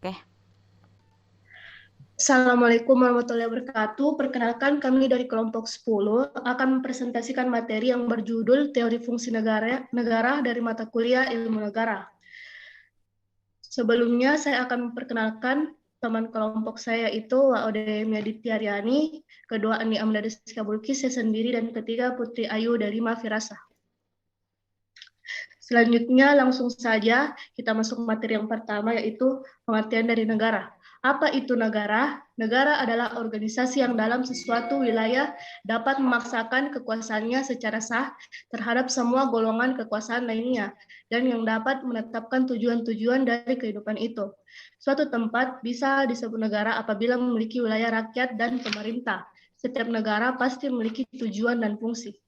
Oke. Assalamualaikum warahmatullahi wabarakatuh. Perkenalkan, kami dari kelompok 10 akan mempresentasikan materi yang berjudul Teori Fungsi Negara dari mata kuliah Ilmu Negara. Sebelumnya, saya akan memperkenalkan teman kelompok saya itu Waode Medityariani, kedua Ani Amda Rizka Bulkis, saya sendiri, dan ketiga Putri Ayu dari Mafirasa. Selanjutnya langsung saja kita masuk materi yang pertama, yaitu pengertian dari negara. Apa itu negara? Negara adalah organisasi yang dalam sesuatu wilayah dapat memaksakan kekuasaannya secara sah terhadap semua golongan kekuasaan lainnya, dan yang dapat menetapkan tujuan-tujuan dari kehidupan itu. Suatu tempat bisa disebut negara apabila memiliki wilayah rakyat dan pemerintah. Setiap negara pasti memiliki tujuan dan fungsi.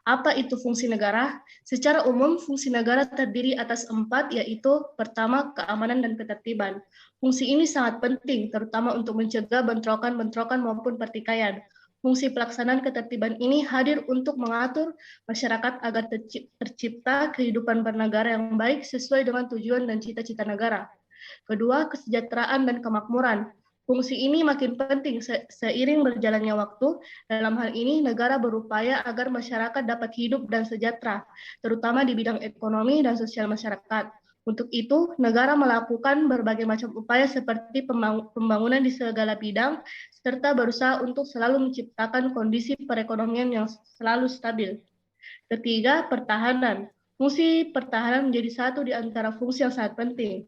Apa itu fungsi negara? Secara umum, fungsi negara terdiri atas 4, yaitu pertama, keamanan dan ketertiban. Fungsi ini sangat penting, terutama untuk mencegah bentrokan-bentrokan maupun pertikaian. Fungsi pelaksanaan ketertiban ini hadir untuk mengatur masyarakat agar tercipta kehidupan bernegara yang baik sesuai dengan tujuan dan cita-cita negara. Kedua, kesejahteraan dan kemakmuran. Fungsi ini makin penting seiring berjalannya waktu. Dalam hal ini, negara berupaya agar masyarakat dapat hidup dan sejahtera, terutama di bidang ekonomi dan sosial masyarakat. Untuk itu, negara melakukan berbagai macam upaya seperti pembangunan di segala bidang, serta berusaha untuk selalu menciptakan kondisi perekonomian yang selalu stabil. Ketiga, pertahanan. Fungsi pertahanan menjadi satu di antara fungsi yang sangat penting.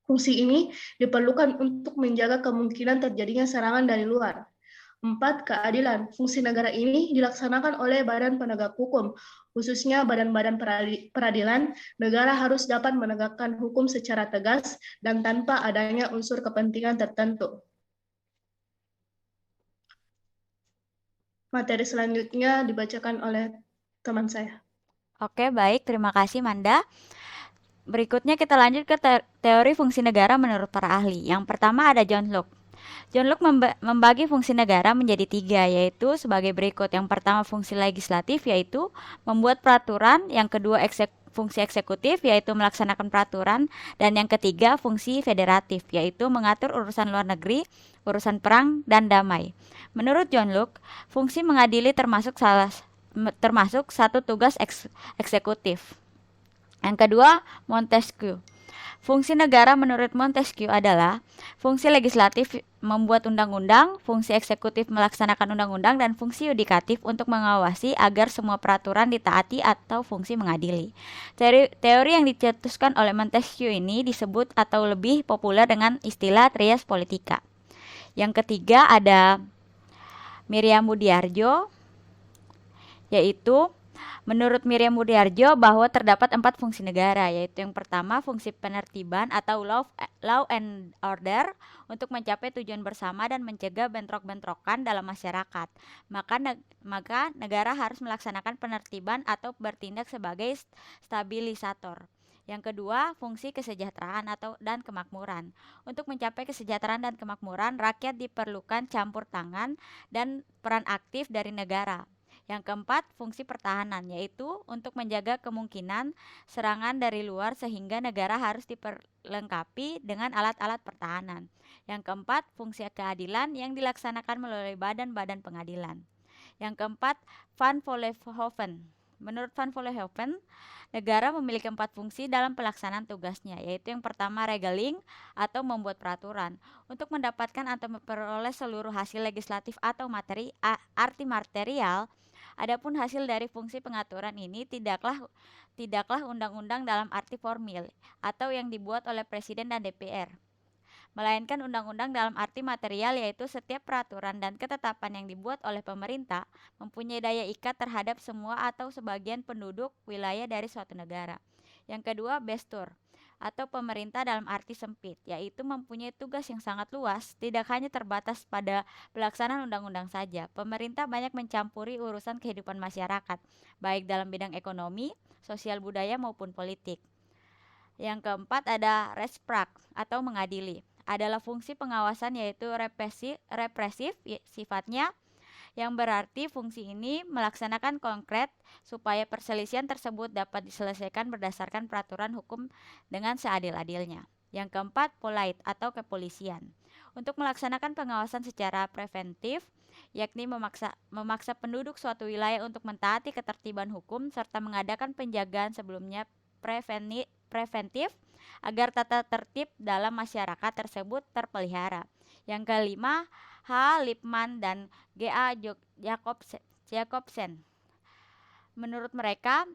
Fungsi ini diperlukan untuk menjaga kemungkinan terjadinya serangan dari luar. 4. Keadilan. Fungsi negara ini dilaksanakan oleh badan penegak hukum, khususnya badan-badan peradilan. Negara harus dapat menegakkan hukum secara tegas dan tanpa adanya unsur kepentingan tertentu. Materi selanjutnya dibacakan oleh teman saya. Oke, baik. Terima kasih, Manda. Berikutnya kita lanjut ke teori fungsi negara menurut para ahli. Yang pertama ada John Locke. John Locke membagi fungsi negara menjadi 3, yaitu sebagai berikut. Yang pertama fungsi legislatif, yaitu membuat peraturan. Yang kedua fungsi eksekutif, yaitu melaksanakan peraturan. Dan yang ketiga fungsi federatif, yaitu mengatur urusan luar negeri, urusan perang, dan damai. Menurut John Locke, fungsi mengadili termasuk satu tugas eksekutif. Yang kedua, Montesquieu. Fungsi negara menurut Montesquieu adalah fungsi legislatif membuat undang-undang, fungsi eksekutif melaksanakan undang-undang, dan fungsi yudikatif untuk mengawasi agar semua peraturan ditaati atau fungsi mengadili. Teori yang dicetuskan oleh Montesquieu ini disebut atau lebih populer dengan istilah trias politica. Yang ketiga ada Miriam Budiarjo, yaitu menurut Miriam Budiarjo bahwa terdapat 4 fungsi negara, yaitu yang pertama fungsi penertiban atau law and order untuk mencapai tujuan bersama dan mencegah bentrok-bentrokan dalam masyarakat. Maka negara harus melaksanakan penertiban atau bertindak sebagai stabilisator. Yang kedua, fungsi kesejahteraan dan kemakmuran. Untuk mencapai kesejahteraan dan kemakmuran, rakyat diperlukan campur tangan dan peran aktif dari negara. Yang keempat, fungsi pertahanan, yaitu untuk menjaga kemungkinan serangan dari luar sehingga negara harus diperlengkapi dengan alat-alat pertahanan. Yang keempat, fungsi keadilan yang dilaksanakan melalui badan-badan pengadilan. Yang keempat, Van Vollenhoven. Menurut Van Vollenhoven, negara memiliki 4 fungsi dalam pelaksanaan tugasnya, yaitu yang pertama regaling atau membuat peraturan untuk mendapatkan atau memperoleh seluruh hasil legislatif atau arti material. Adapun hasil dari fungsi pengaturan ini tidaklah undang-undang dalam arti formil atau yang dibuat oleh Presiden dan DPR, melainkan undang-undang dalam arti material, yaitu setiap peraturan dan ketetapan yang dibuat oleh pemerintah mempunyai daya ikat terhadap semua atau sebagian penduduk wilayah dari suatu negara. Yang kedua, bestur atau pemerintah dalam arti sempit, yaitu mempunyai tugas yang sangat luas, tidak hanya terbatas pada pelaksanaan undang-undang saja. Pemerintah banyak mencampuri urusan kehidupan masyarakat, baik dalam bidang ekonomi, sosial budaya maupun politik. Yang keempat ada resprak atau mengadili. Adalah fungsi pengawasan, yaitu represif sifatnya, yang berarti fungsi ini melaksanakan konkret supaya perselisihan tersebut dapat diselesaikan berdasarkan peraturan hukum dengan seadil-adilnya. Yang keempat, polite atau kepolisian. Untuk melaksanakan pengawasan secara preventif, yakni memaksa penduduk suatu wilayah untuk mentaati ketertiban hukum serta mengadakan penjagaan sebelumnya preventif agar tata tertib dalam masyarakat tersebut terpelihara. Yang kelima, H. Lipman dan G.A. Jacobsen. Menurut mereka,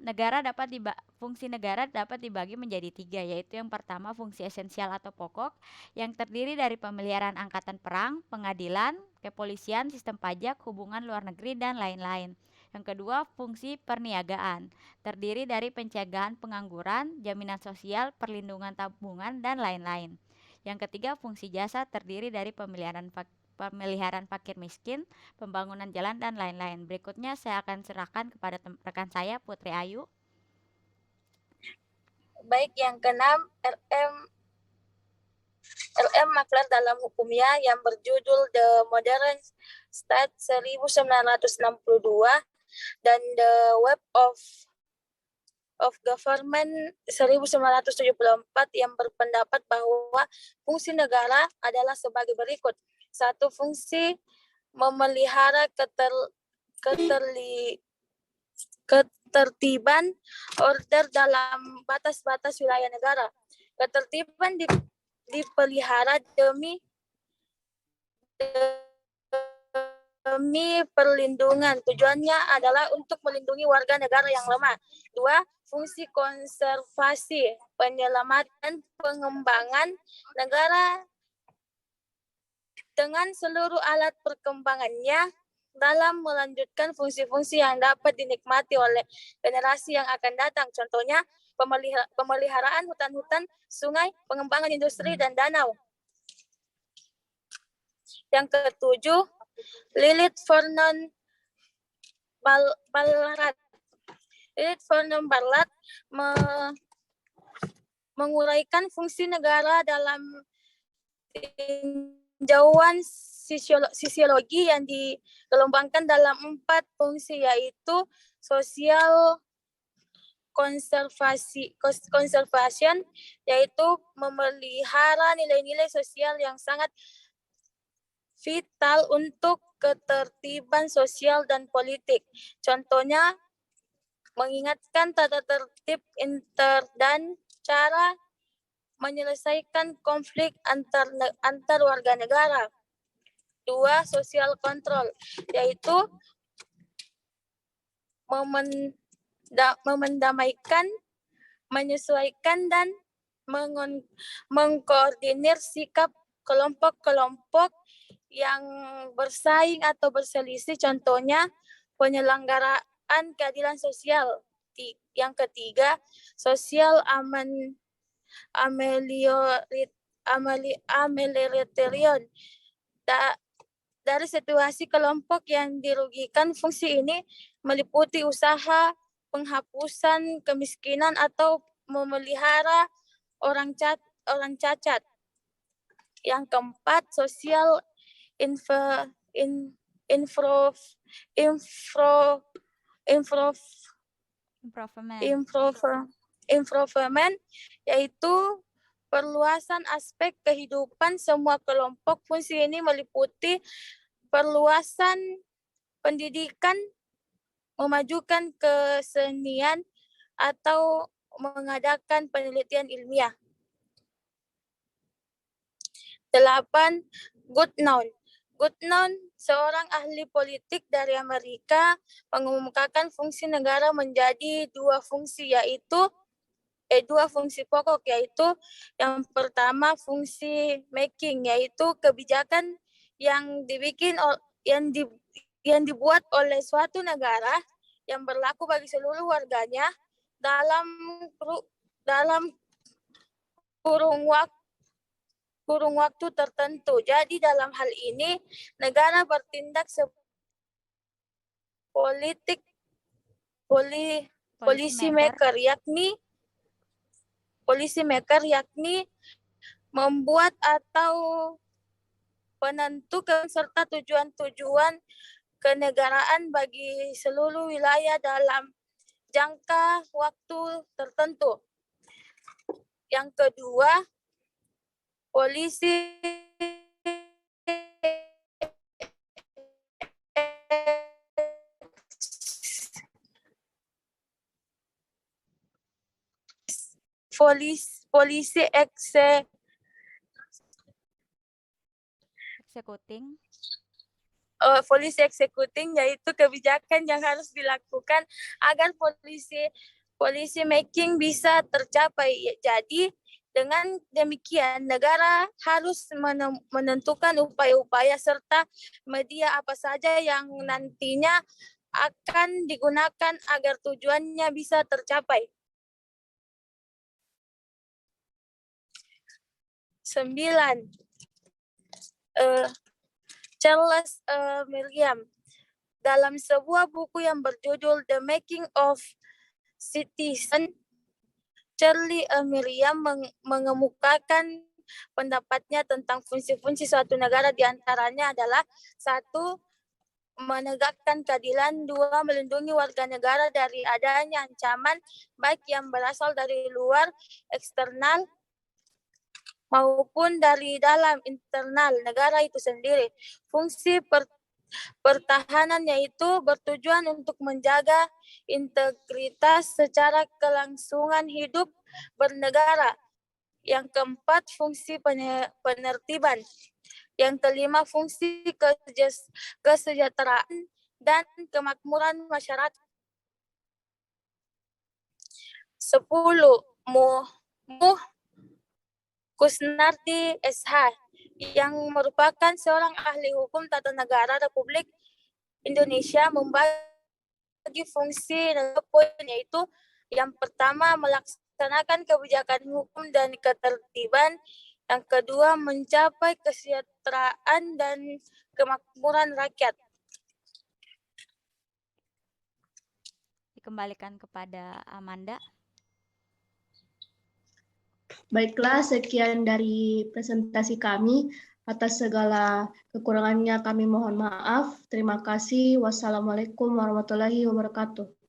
fungsi negara dapat dibagi menjadi tiga, yaitu yang pertama fungsi esensial atau pokok, yang terdiri dari pemeliharaan angkatan perang, pengadilan, kepolisian, sistem pajak, hubungan luar negeri, dan lain-lain. Yang kedua, fungsi perniagaan, terdiri dari pencegahan pengangguran, jaminan sosial, perlindungan tabungan, dan lain-lain. Yang ketiga, fungsi jasa, terdiri dari pemeliharaan fakir miskin, pembangunan jalan, dan lain-lain. Berikutnya saya akan serahkan kepada rekan saya, Putri Ayu. Baik, yang keenam, LM Maklar dalam hukumnya yang berjudul The Modern State 1962 dan The Web of Government 1974 yang berpendapat bahwa fungsi negara adalah sebagai berikut. Satu, fungsi memelihara ketertiban order dalam batas-batas wilayah negara. Ketertiban dipelihara demi perlindungan. Tujuannya adalah untuk melindungi warga negara yang lemah. Dua, fungsi konservasi, penyelamatan, pengembangan negara dengan seluruh alat perkembangannya dalam melanjutkan fungsi-fungsi yang dapat dinikmati oleh generasi yang akan datang. Contohnya, pemeliharaan hutan-hutan, sungai, pengembangan industri, dan danau. Yang ketujuh, Lilith Vernon Ballarat. Lilith Vernon Ballarat menguraikan fungsi negara dalam tinjauan sisiologi yang dikembangkan dalam 4 fungsi, yaitu sosial conservation, yaitu memelihara nilai-nilai sosial yang sangat vital untuk ketertiban sosial dan politik. Contohnya, mengingatkan tata tertib dan cara menyelesaikan konflik antar warga negara. 2, social control, yaitu memendamaikan, menyesuaikan, dan mengkoordinir sikap kelompok-kelompok yang bersaing atau berselisih. Contohnya, penyelenggaraan keadilan sosial. Yang ketiga, social amelioration. Dari situasi kelompok yang dirugikan, fungsi ini meliputi usaha penghapusan kemiskinan atau memelihara orang cacat. Yang keempat, social improvement, yaitu perluasan aspek kehidupan semua kelompok. Fungsi ini meliputi perluasan pendidikan, memajukan kesenian, atau mengadakan penelitian ilmiah. 8. Goodnow. Goodnow, seorang ahli politik dari Amerika, mengemukakan fungsi negara menjadi dua fungsi pokok, yaitu yang pertama fungsi making, yaitu kebijakan yang dibuat oleh suatu negara yang berlaku bagi seluruh warganya dalam kurung waktu tertentu. Jadi dalam hal ini negara bertindak policy maker, yakni membuat atau menentukan serta tujuan-tujuan kenegaraan bagi seluruh wilayah dalam jangka waktu tertentu. Yang kedua, polisi polisi eksekuting, yaitu kebijakan yang harus dilakukan agar polisi making bisa tercapai. Jadi dengan demikian negara harus menentukan upaya-upaya serta media apa saja yang nantinya akan digunakan agar tujuannya bisa tercapai. 9. Charles Merriam dalam sebuah buku yang berjudul The Making of Citizen, Charlie Merriam mengemukakan pendapatnya tentang fungsi-fungsi suatu negara, diantaranya adalah 1. Menegakkan keadilan, 2. Melindungi warga negara dari adanya ancaman baik yang berasal dari luar eksternal maupun dari dalam internal negara itu sendiri. Fungsi pertahanan yaitu bertujuan untuk menjaga integritas secara kelangsungan hidup bernegara. Yang keempat, fungsi penertiban. Yang kelima, fungsi kesejahteraan dan kemakmuran masyarakat. 10. Kusnardi SH, yang merupakan seorang ahli hukum tata negara Republik Indonesia, membagi fungsi dan poin, yaitu yang pertama melaksanakan kebijakan hukum dan ketertiban, yang kedua mencapai kesejahteraan dan kemakmuran rakyat. Dikembalikan kepada Amanda. Baiklah, sekian dari presentasi kami. Atas segala kekurangannya kami mohon maaf. Terima kasih. Wassalamualaikum warahmatullahi wabarakatuh.